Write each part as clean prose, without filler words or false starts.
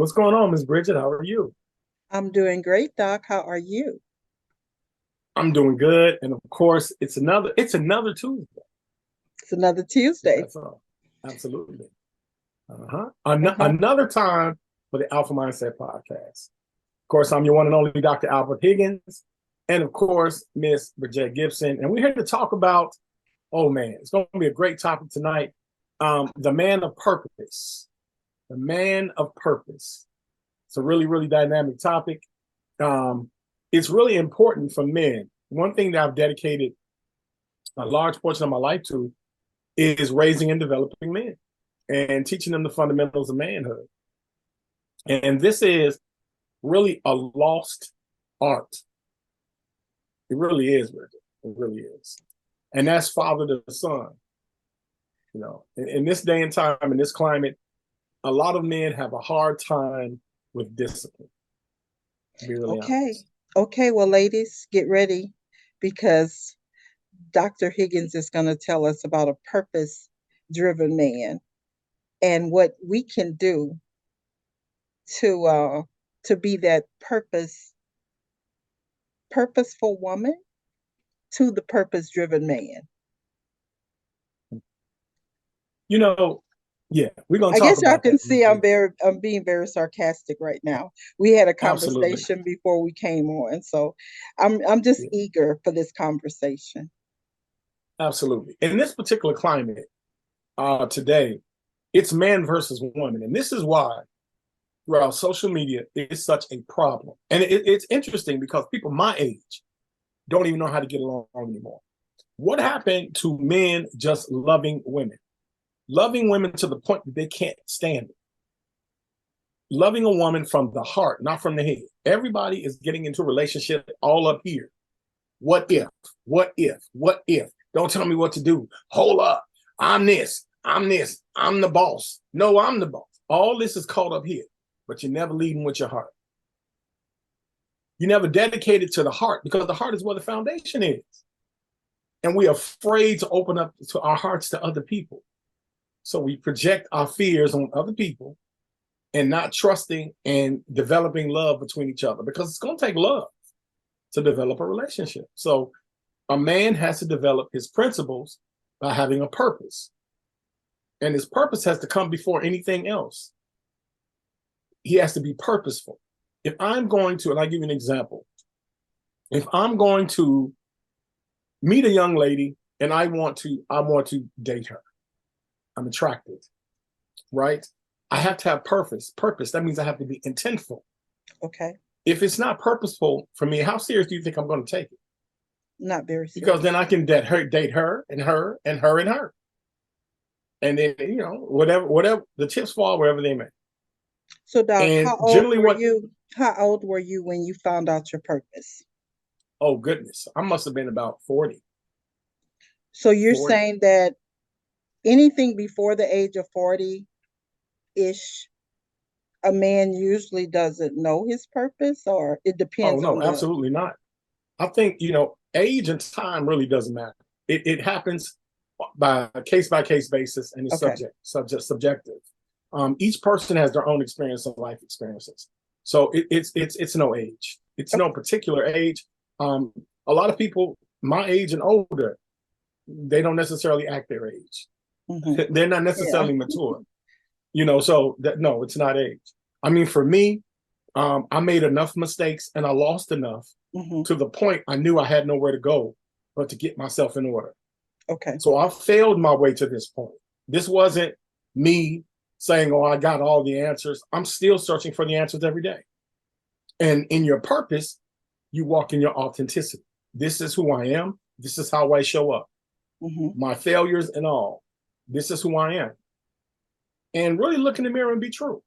What's going on, Miss Bridget? How are you? I'm doing great, Doc. How are you? I'm doing good, and of course, it's another Tuesday. It's another Tuesday. That's all. Absolutely. Uh-huh. Another time for the Alpha Mindset Podcast. Of course, I'm your one and only Dr. Albert Higgins, and of course, Miss Bridget Gibson, and we're here to talk about. Oh man, it's going to be a great topic tonight. The man of purpose. The man of purpose. It's a really, really dynamic topic. Um, it's really important for men. One thing that I've dedicated a large portion of my life to is raising and developing men and teaching them the fundamentals of manhood. And this is really a lost art. It really is, Bridget. It really is. And that's father to son. In this day and time, in this climate, a lot of men have a hard time with discipline, to be really Okay. honest. Okay, well, ladies, get ready because Dr. Higgins is going to tell us about a purpose-driven man and what we can do to to be that purposeful woman to the purpose-driven man. You know, yeah, we're gonna I talk guess y'all about can that, see Miss Bridget. I'm being very sarcastic right now. We had a Absolutely. conversation before we came on, so I'm just Yeah, eager for this conversation. absolutely. In this particular climate, today, it's man versus woman. And this is why throughout social media it's such a problem. And it's interesting because people my age don't even know how to get along anymore. What happened to men just loving women? Loving women to the point that they can't stand it. Loving a woman from the heart, not from the head. Everybody is getting into a relationship all up here. What if? What if? What if? Don't tell me what to do. Hold up. I'm this. I'm this. I'm the boss. No, I'm the boss. All this is caught up here, but you're never leading with your heart. You never dedicate it to the heart because the heart is where the foundation is. And we're afraid to open up to our hearts to other people. So we project our fears on other people and not trusting and developing love between each other because it's going to take love to develop a relationship. So a man has to develop his principles by having a purpose. And his purpose has to come before anything else. He has to be purposeful. If I'm going to, and I'll give you an example. If I'm going to meet a young lady and I want to date her. I'm attracted, right? I have to have purpose. Purpose. That means I have to be intentful. Okay, If it's not purposeful for me, how serious do you think I'm going to take it? not very Because then serious. I can date her and her and her and her. And then, whatever the chips fall wherever they may. So, Doc, And generally what, How old were you when you found out your purpose? oh goodness, I must have been about 40, So you're 40. saying that anything before the age of 40-ish, a man usually doesn't know his purpose, or it Oh depends no, on the. absolutely not. I think, age and time really doesn't matter. It happens by case basis and it's Okay, subjective. Each person has their own experience and life experiences. So it's no age. It's no okay. particular age. A lot of people my age and older, they don't necessarily act their age. Hmm. They're not Yeah. necessarily mature. So that no, it's not age. I mean, for me, I made enough mistakes and I lost enough Hmm. to the point I knew I had nowhere to go but to get myself in order. Okay. So I failed my way to this point. This wasn't me saying, oh, I got all the answers. I'm still searching for the answers every day. And in your purpose, you walk in your authenticity. This is who I am. This is how I show up. Hmm. My failures and all. This is who I am. And really look in the mirror and be true.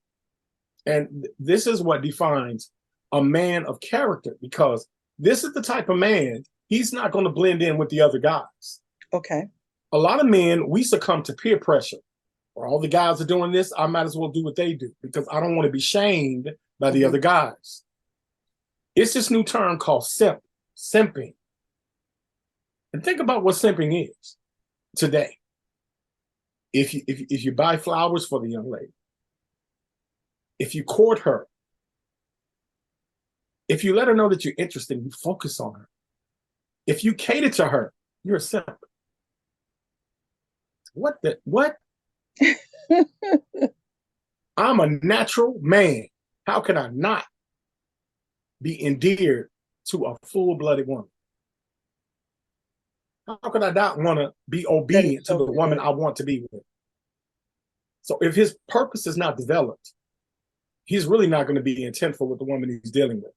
And this is what defines a man of character because this is the type of man, he's not going to blend in with the other guys. Okay. A lot of men, we succumb to peer pressure. Or all the guys are doing this, I might as well do what they do because I don't want to be shamed by the Hmm. other guys. It's this new term called simping. And think about what simping is today. If you buy flowers for the young lady, if you court her, if you let her know that you're interested, you focus on her. If you cater to her, you're a simp. What? I'm a natural man. How can I not be endeared to a full-blooded woman? How could I not want to be That is obedient to so the woman good. I want to be with? So if his purpose is not developed, he's really not going to be intentful with the woman he's dealing with.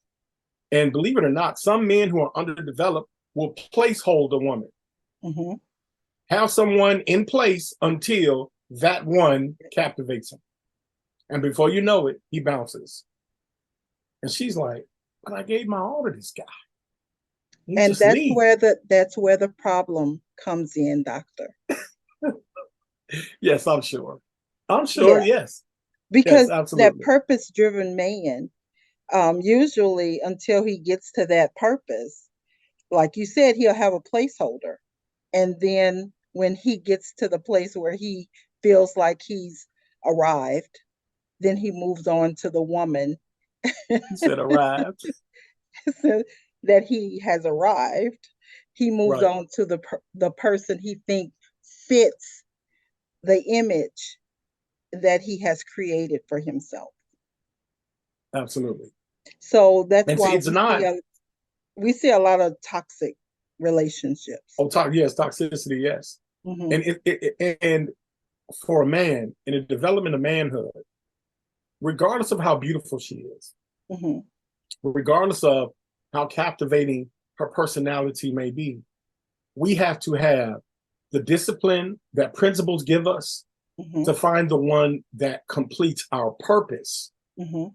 And believe it or not, some men who are underdeveloped will placehold a woman, Mm-hmm. have someone in place until that one captivates him. And before you know it, he bounces. And she's like, but I gave my all to this guy. He And just leaves. that's where the problem comes in, doctor. Yes, I'm sure. I'm sure, Yeah, yes. Yes, because that absolutely. purpose-driven man, usually until he gets to that purpose, like you said, he'll have a placeholder. And then when he gets to the place where he feels like he's arrived, then he moves on to the woman He said arrived. so that he has arrived. He moves Right. on to the person he thinks fits the image that he has created for himself. Absolutely. So that's And see, why it's not, we see a lot of toxic relationships. yes, toxicity, yes. Hmm. And and for a man in the development of manhood, regardless of how beautiful she is, Hmm. regardless of how captivating her personality may be, we have to have the discipline that principles give us Hmm. to find the one that completes our purpose. Hmm.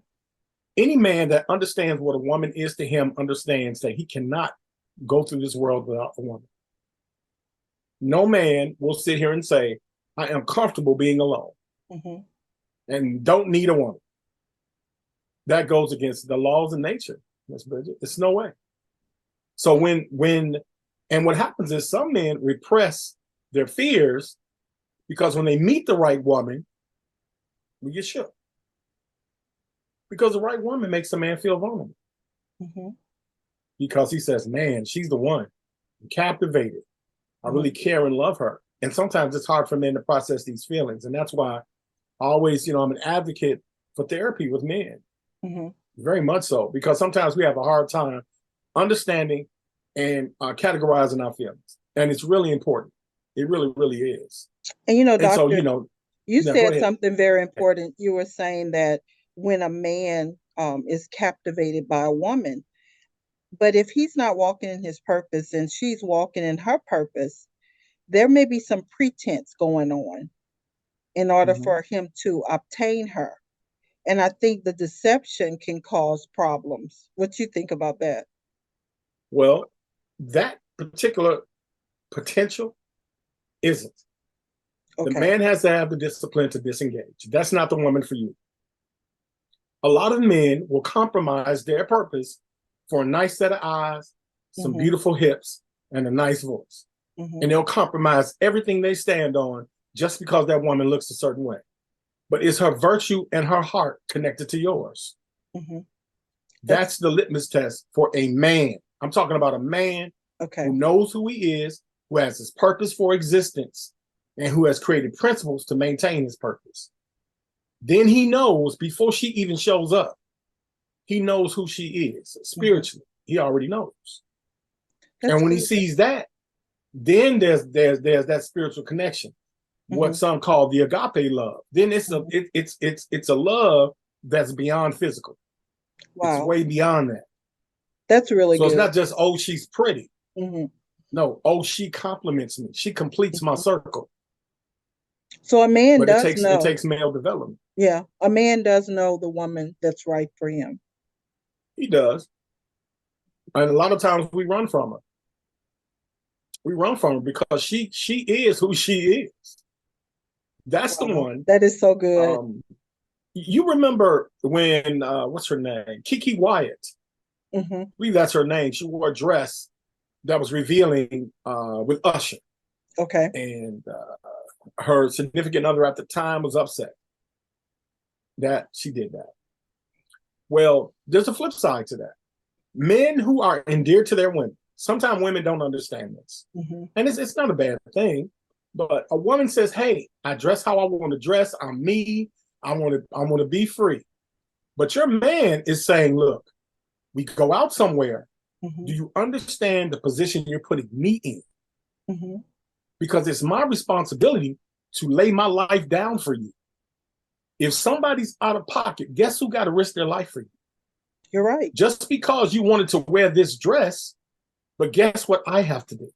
Any man that understands what a woman is to him understands that he cannot go through this world without a woman. No man will sit here and say, I am comfortable being alone Hmm. and don't need a woman. That goes against the laws of nature, Miss Bridget. It's no way. So and what happens is some men repress their fears because when they meet the right woman, we get shook. Because the right woman makes a man feel vulnerable. Hmm. Because he says, man, she's the one. I'm captivated. I Hmm. really care and love her. And sometimes it's hard for men to process these feelings. And that's why I always, I'm an advocate for therapy with men. Hmm. Very much so. Because sometimes we have a hard time understanding and categorizing our feelings. And it's really important. It really, really is. And And so, doctor, you now go said ahead. something very important. You were saying that when a man is captivated by a woman, but if he's not walking in his purpose and she's walking in her purpose, there may be some pretense going on in order Mm-hmm. for him to obtain her. And I think the deception can cause problems. What you think about that? Well, that particular potential isn't. The Okay. man has to have the discipline to disengage. That's not the woman for you. A lot of men will compromise their purpose for a nice set of eyes, some Hmm. beautiful hips, and a nice voice. Hmm. And they'll compromise everything they stand on just because that woman looks a certain way. But is her virtue and her heart connected to yours? Hmm. That's That's the litmus test for a man. I'm talking about a man okay. who knows who he is, who has his purpose for existence, and who has created principles to maintain his purpose. Then he knows before she even shows up, he knows who she is Hmm. spiritually. He already knows. That's And when he good. sees that, then there's that spiritual connection, what Hmm. some call the agape love. Then Hmm. it's a love that's beyond physical. It's Wow. way beyond that. That's really So it's good. not just, oh, she's pretty. Hmm. No, oh, she compliments me. She completes my Hmm. circle. So a man But it does takes it know, takes male development. yeah, a man does know the woman that's right for him. He does. And a lot of times we run from her. We run from her because she is who she is. That's the Wow. one. That is so good. You remember when what's her name? Kiki Wyatt. Hmm. I believe that's her name. She wore a dress that was revealing with Usher. Okay. And her significant other at the time was upset. that she did that. Well, there's a flip side to that. Men who are endeared to their women, sometimes women don't understand this. And it's not a bad thing, but a woman says, hey, I dress how I want to dress. I'm me. I want to be free. But your man is saying, look, we go out somewhere. Do you understand the position you're putting me in? Because it's my responsibility to lay my life down for you. If somebody's out of pocket, guess who got to risk their life for you? You're right. Just because you wanted to wear this dress, but guess what I have to do?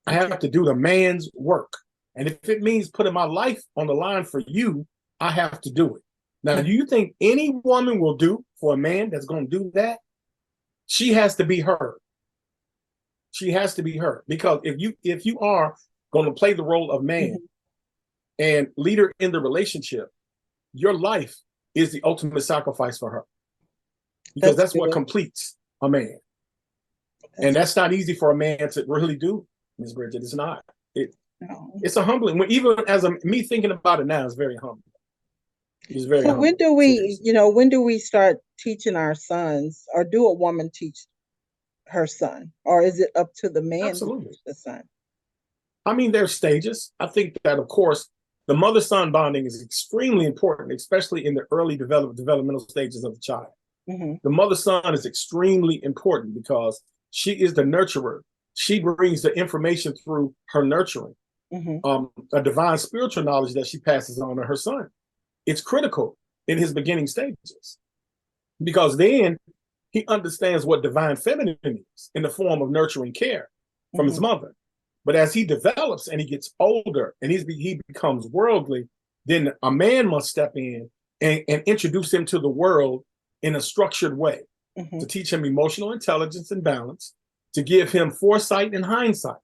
I have to do the man's work. And if it means putting my life on the line for you, I have to do it. Now, do you think any woman will do for a man that's going to do that? She has to be her. She has to be her. Because if you are going to play the role of man and leader in the relationship, your life is the ultimate sacrifice for her. Because that's what completes a man. And that's not easy for a man to really do, Ms. Bridget. It's not. It's a humbling. Even as me thinking about it now, it's very humbling. It's very so humbling. When do we start teaching our sons, or do a woman teach her son, or is it up to the man to teach the son? I mean, there's stages. I think that, of course, the mother-son bonding is extremely important, especially in the early developmental stages of the child. The mother-son is extremely important because she is the nurturer. She brings the information through her nurturing, a divine spiritual knowledge that she passes on to her son. It's critical in his beginning stages because then he understands what divine feminine is in the form of nurturing care from his mother. But as he develops and he gets older and he becomes worldly, then a man must step in and introduce him to the world in a structured way to teach him emotional intelligence and balance, to give him foresight and hindsight,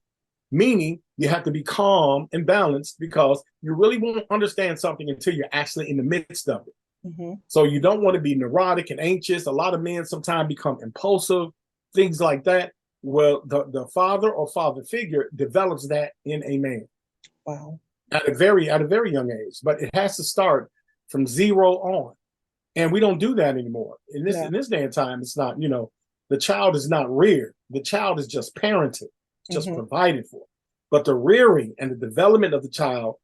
meaning you have to be calm and balanced because you really won't understand something until you're actually in the midst of it. So you don't want to be neurotic and anxious. A lot of men sometimes become impulsive, things like that. Well, the father or father figure develops that in a man. Wow. At a very young age, but it has to start from 0 on. And we don't do that anymore. In this day and time, it's not, the child is not reared. The child is just parented, just provided for. But the rearing and the development of the child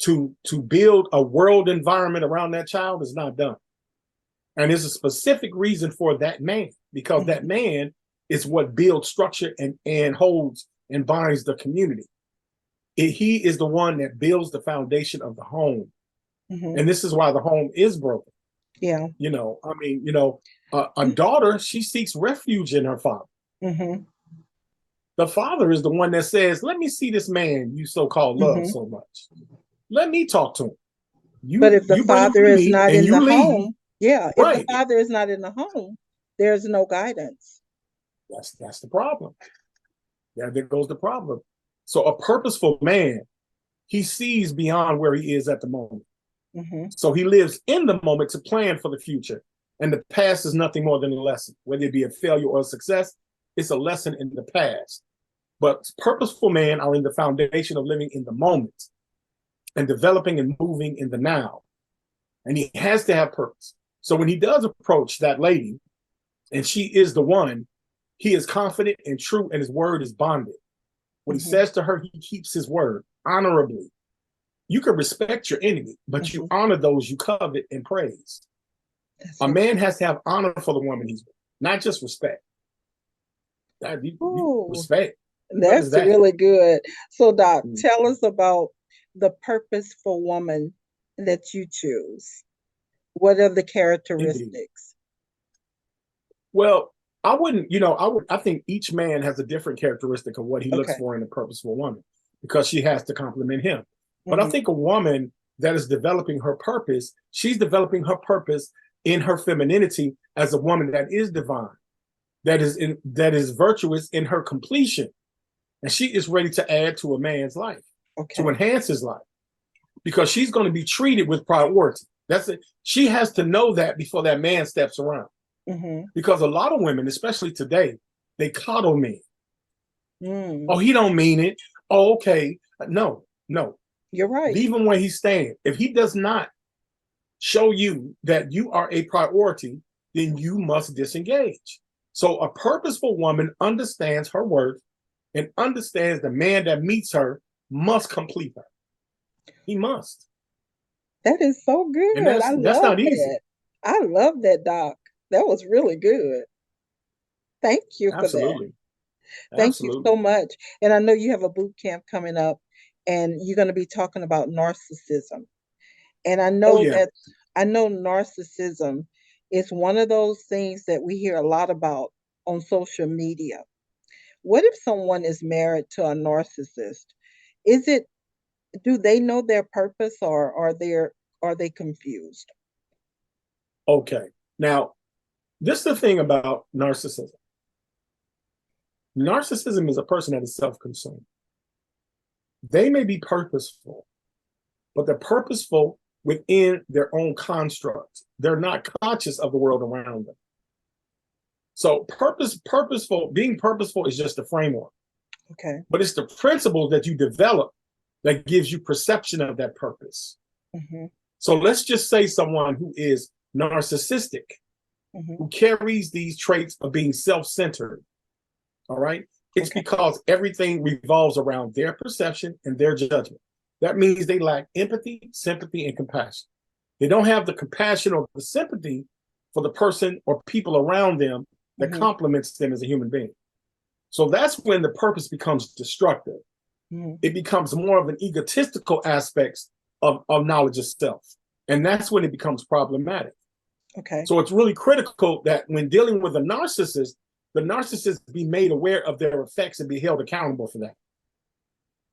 to build a world environment around that child is not done. And there's a specific reason for that man, because that man is what builds structure and holds and binds the community. He is the one that builds the foundation of the home. And this is why the home is broken. Yeah. A daughter, she seeks refuge in her father. The father is the one that says, let me see this man you so-called love so much. Let me talk to him. But if the father is not in the home, if the father is not in the home, there's no guidance. That's the problem. There goes the problem. So a purposeful man, he sees beyond where he is at the moment. So he lives in the moment to plan for the future. And the past is nothing more than a lesson. Whether it be a failure or a success, it's a lesson in the past. But purposeful men are in the foundation of living in the moment and developing and moving in the now. And he has to have purpose. So when he does approach that lady, and she is the one, he is confident and true, and his word is bonded. When he says to her, he keeps his word honorably. You can respect your enemy, but you honor those you covet and praise. A man has to have honor for the woman he's with, not just respect. Respect. That's really good. So, Doc, tell us about the purposeful woman that you choose. What are the characteristics? Indeed. Well, I think each man has a different characteristic of what he looks for in a purposeful woman because she has to complement him. But I think a woman that is developing her purpose, she's developing her purpose in her femininity as a woman that is divine, that is virtuous in her completion. And she is ready to add to a man's life, to enhance his life, because she's going to be treated with priority. That's it. She has to know that before that man steps around. Because a lot of women, especially today, they coddle men. Oh, he don't mean it. Oh, okay. No. You're right. Leave him where he's staying. If he does not show you that you are a priority, then you must disengage. So a purposeful woman understands her worth and understands the man that meets her must complete her. He must. That is so And good. I that's love not easy. that. I love that, Doc. That was really good. Thank you for that. Absolutely. Thank you Absolutely. so much. And I know you have a boot camp coming up and you're going to be talking about narcissism. And Oh yeah. I know narcissism is one of those things that we hear a lot about on social media. What if someone is married to a narcissist? Is it Do they know their purpose, or are they confused? Okay. Now, this is the thing about narcissism. Narcissism is a person that is self-consumed. They may be purposeful, but they're purposeful within their own construct. They're not conscious of the world around them. So being purposeful is just a framework, Okay. but it's the principles that you develop that gives you perception of that purpose. Mm-hmm. So let's just say someone who is narcissistic, Mm-hmm. who carries these traits of being self-centered. All right. It's Okay. because everything revolves around their perception and their judgment. That means they lack empathy, sympathy, and compassion. They don't have the compassion or the sympathy for the person or people around them that Mm-hmm. complements them as a human being. So that's when the purpose becomes destructive. Mm-hmm. It becomes more of an egotistical aspect of knowledge of self. And that's when it becomes problematic. Okay. So it's really critical that when dealing with the narcissist be made aware of their effects and be held accountable for that.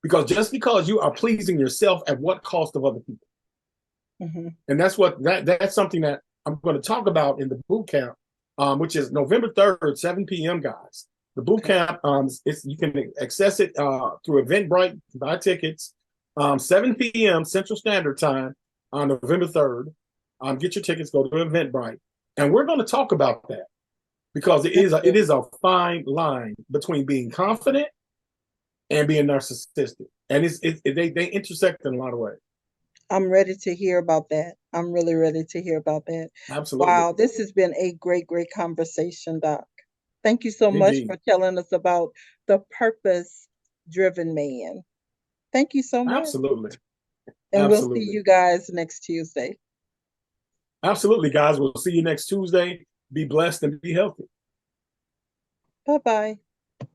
Because just because you are pleasing yourself at what cost of other people. Mm-hmm. And that's something that I'm going to talk about in the boot camp, which is November 3rd, 7 p.m., guys. The boot Okay. camp, you can access it through Eventbrite, buy tickets, 7 p.m. Central Standard Time on November 3rd. Get your tickets, go to Eventbrite. And we're going to talk about that because it Thank you. is a fine line between being confident and being narcissistic. And they intersect in a lot of ways. I'm ready to hear about that. I'm really ready to hear about that. Absolutely. Wow, this has been a great, great conversation, Doc. Thank you so much Indeed. for telling us about the purpose driven man. Thank you so much. Absolutely. And we'll see Absolutely. you guys next Tuesday. Absolutely, guys. We'll see you next Tuesday. Be blessed and be healthy. Bye bye.